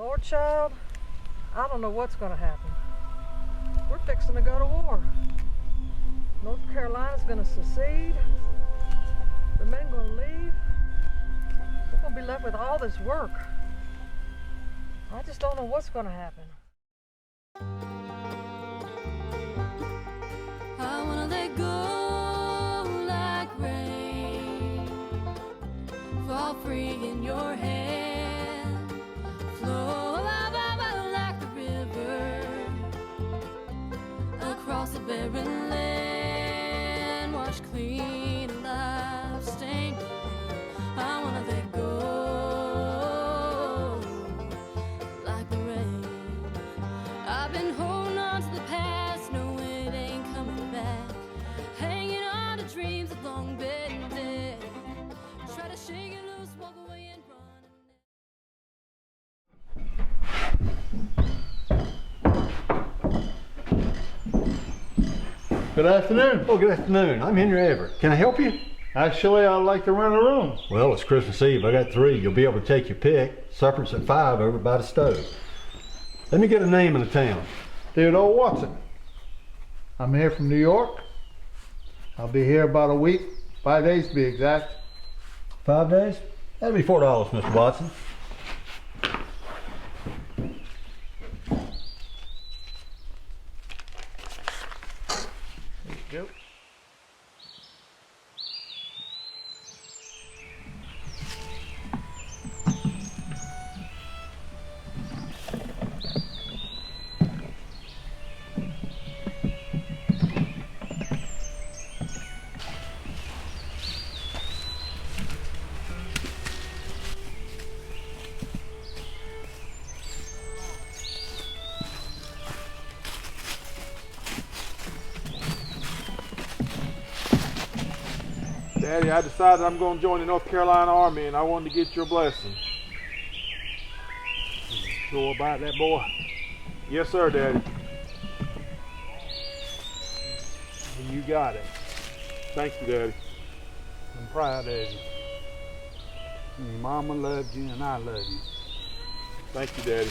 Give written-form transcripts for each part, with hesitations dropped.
Lord, child, I don't know what's going to happen. We're fixing to go to war. North Carolina's going to secede. The men going to leave. We're going to be left with all this work. I just don't know what's going to happen. I wanna let go like rain, fall free in your hand, flow like the river, across the barren land, wash clean alive, stained with pain. I wanna let go like the rain. I've been holding on to the past, no it ain't coming back, hanging on to dreams that long been dead. Try to shake it loose, walk away and run. Good afternoon. Oh, good afternoon. I'm Henry Everett. Can I help you? Actually, I'd like to rent a room. Well, it's Christmas Eve. I got 3. You'll be able to take your pick. Supper's at 5 over by the stove. Let me get a name in the town. Theodore Watson. I'm here from New York. I'll be here about a week, 5 days to be exact. 5 days? That'll be $4, Mr. Watson. There you go. Daddy, I decided I'm going to join the North Carolina Army, and I wanted to get your blessing. Sure about that, boy? Yes, sir, Daddy. You got it. Thank you, Daddy. I'm proud of you. Your mama loved you, and I love you. Thank you, Daddy.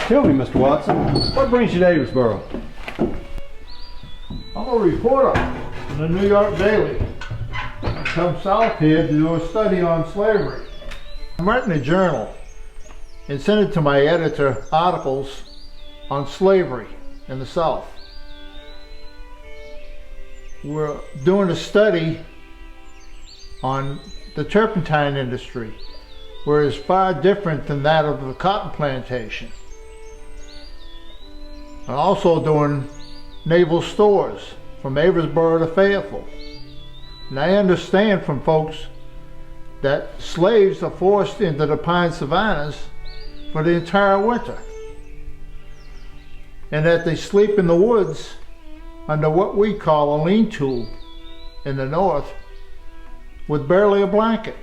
Tell me, Mr. Watson, what brings you to Aversboro? I'm a reporter in the New York Daily. I come south here to do a study on slavery. I'm writing a journal and send it to my editor articles on slavery in the South. We're doing a study on the turpentine industry, where it's far different than that of the cotton plantation. I'm also doing naval stores from Aversboro to Fayetteville. And I understand from folks that slaves are forced into the pine savannas for the entire winter, and that they sleep in the woods under what we call a lean-to in the north with barely a blanket.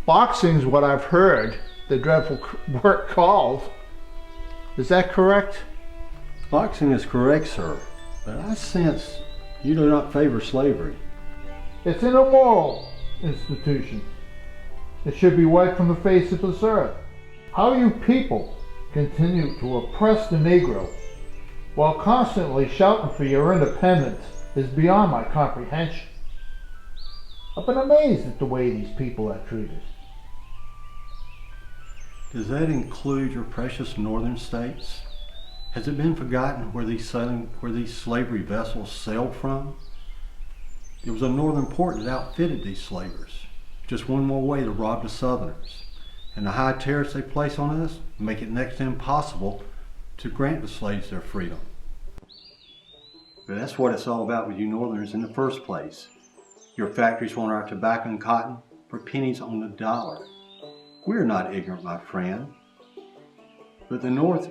Boxing's what I've heard the dreadful work called. Is that correct? Boxing is correct, sir, but I sense you do not favor slavery. It's an immoral institution. It should be wiped from the face of this earth. How you people continue to oppress the Negro while constantly shouting for your independence is beyond my comprehension. I've been amazed at the way these people are treated. Does that include your precious northern states? Has it been forgotten where these slavery vessels sailed from? It was a northern port that outfitted these slavers. Just one more way to rob the southerners. And the high tariffs they place on us make it next to impossible to grant the slaves their freedom. But that's what it's all about with you northerners in the first place. Your factories want our tobacco and cotton for pennies on the dollar. We're not ignorant, my friend. But the North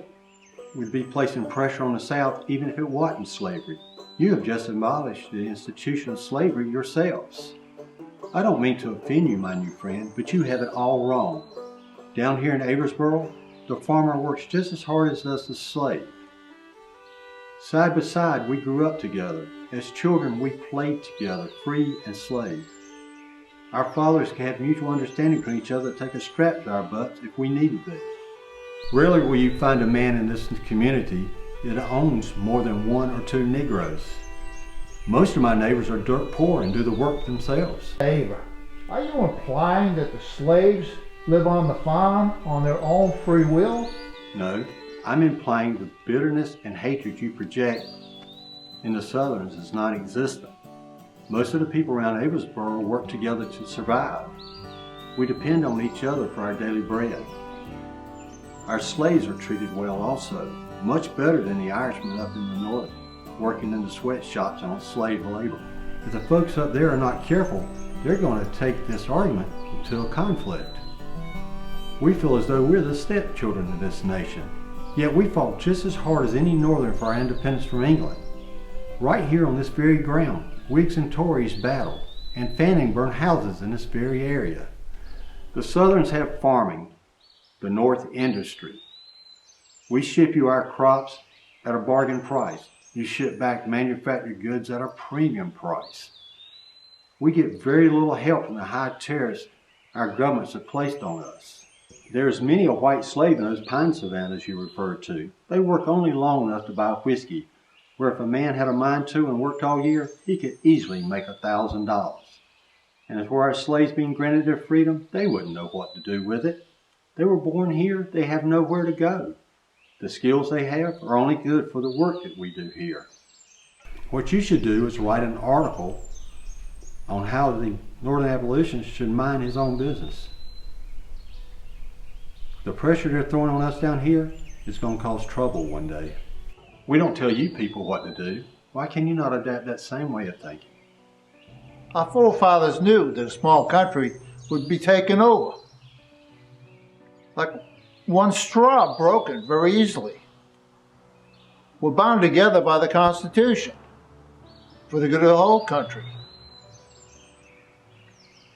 would be placing pressure on the South even if it wasn't slavery. You have just abolished the institution of slavery yourselves. I don't mean to offend you, my new friend, but you have it all wrong. Down here in Aversboro, the farmer works just as hard as does the slave. Side by side, we grew up together. As children, we played together, free and slave. Our fathers can have mutual understanding between each other to take a strap to our butts if we needed to. Rarely will you find a man in this community that owns more than 1 or 2 Negroes. Most of my neighbors are dirt poor and do the work themselves. Ava, are you implying that the slaves live on the farm on their own free will? No, I'm implying the bitterness and hatred you project in the Southerns is non-existent. Most of the people around Aversboro work together to survive. We depend on each other for our daily bread. Our slaves are treated well also, much better than the Irishmen up in the north, working in the sweatshops on slave labor. If the folks up there are not careful, they're going to take this argument to a conflict. We feel as though we're the stepchildren of this nation, yet we fought just as hard as any Northern for our independence from England. Right here on this very ground, Whigs and Tories battled, and Fanning burned houses in this very area. The Southerns have farming, the North industry. We ship you our crops at a bargain price. You ship back manufactured goods at a premium price. We get very little help from the high tariffs our governments have placed on us. There's many a white slave in those pine savannas you referred to. They work only long enough to buy whiskey, where if a man had a mind to and worked all year, he could easily make $1,000. And as for our slaves being granted their freedom, they wouldn't know what to do with it. They were born here, they have nowhere to go. The skills they have are only good for the work that we do here. What you should do is write an article on how the Northern Abolitionist should mind his own business. The pressure they're throwing on us down here is going to cause trouble one day. We don't tell you people what to do. Why can you not adapt that same way of thinking? Our forefathers knew that a small country would be taken over. Like one straw broken very easily. We're bound together by the Constitution for the good of the whole country.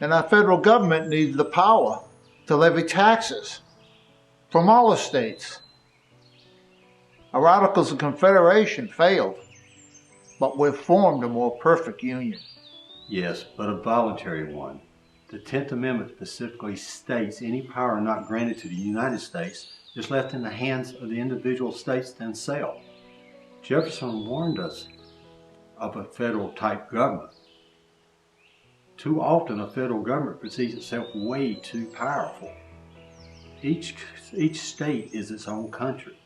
And our federal government needs the power to levy taxes from all the states. Our Articles of Confederation failed, but we've formed a more perfect union. Yes, but a voluntary one. The 10th Amendment specifically states any power not granted to the United States is left in the hands of the individual states themselves. Jefferson warned us of a federal-type government. Too often a federal government perceives itself way too powerful. Each state is its own country.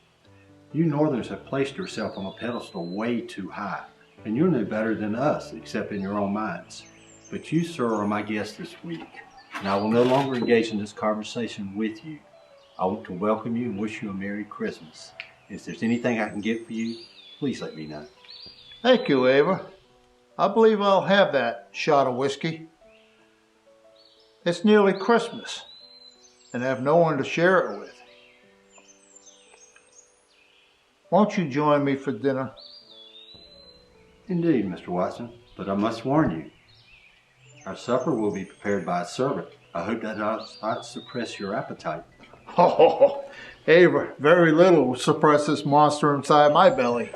You Northerners have placed yourself on a pedestal way too high, and you're no better than us, except in your own minds. But you, sir, are my guest this week, and I will no longer engage in this conversation with you. I want to welcome you and wish you a Merry Christmas. If there's anything I can get for you, please let me know. Thank you, Ava. I believe I'll have that shot of whiskey. It's nearly Christmas, and I have no one to share it with. Won't you join me for dinner? Indeed, Mr. Watson, but I must warn you, our supper will be prepared by a servant. I hope that does not suppress your appetite. Oh, Ava, very little will suppress this monster inside my belly.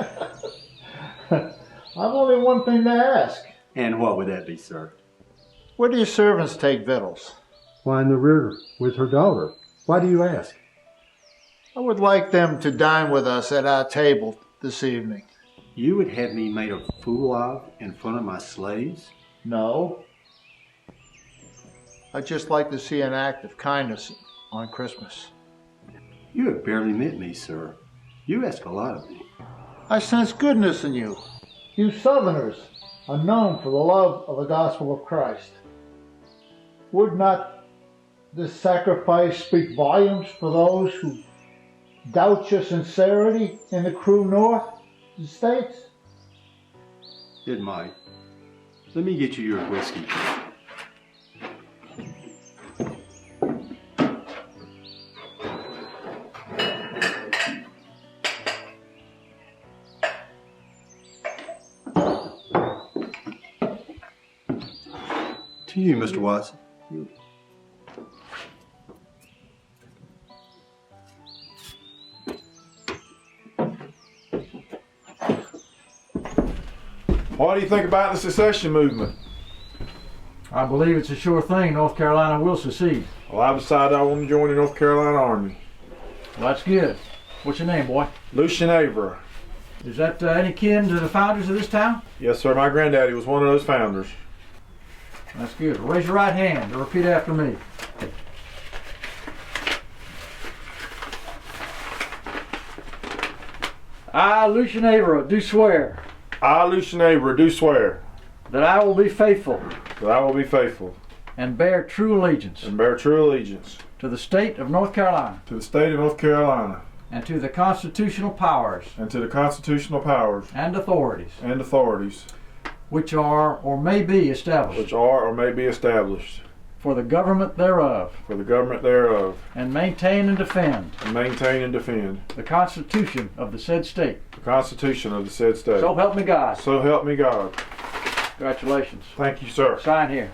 I've only one thing to ask. And what would that be, sir? Where do your servants take victuals? Why, in the rear with her daughter. Why do you ask? I would like them to dine with us at our table this evening. You would have me made a fool of in front of my slaves? No. I'd just like to see an act of kindness on Christmas. You have barely met me, sir. You ask a lot of me. I sense goodness in you. You Southerners are known for the love of the gospel of Christ. Would not this sacrifice speak volumes for those who doubt your sincerity in the cruel North states? It might. Let me get you your whiskey. To you, Mr. Watson. What do you think about the secession movement? I believe it's a sure thing North Carolina will secede. Well, I decided I want to join the North Carolina Army. Well, that's good. What's your name, boy? Lucian Avra. Is that any kin to the founders of this town? Yes, sir. My granddaddy was one of those founders. That's good. Raise your right hand and repeat after me. I, Lucian Avra, do swear I, Lucian Avra, do swear that I will be faithful that I will be faithful and bear true allegiance and bear true allegiance to the state of North Carolina to the state of North Carolina and to the constitutional powers and to the constitutional powers and authorities and authorities which are or may be established which are or may be established for the government thereof, for the government thereof, and maintain and defend and maintain and defend the Constitution of the said state. the Constitution of the said state. So help me God. So help me God. Congratulations. Thank you, sir. Sign here.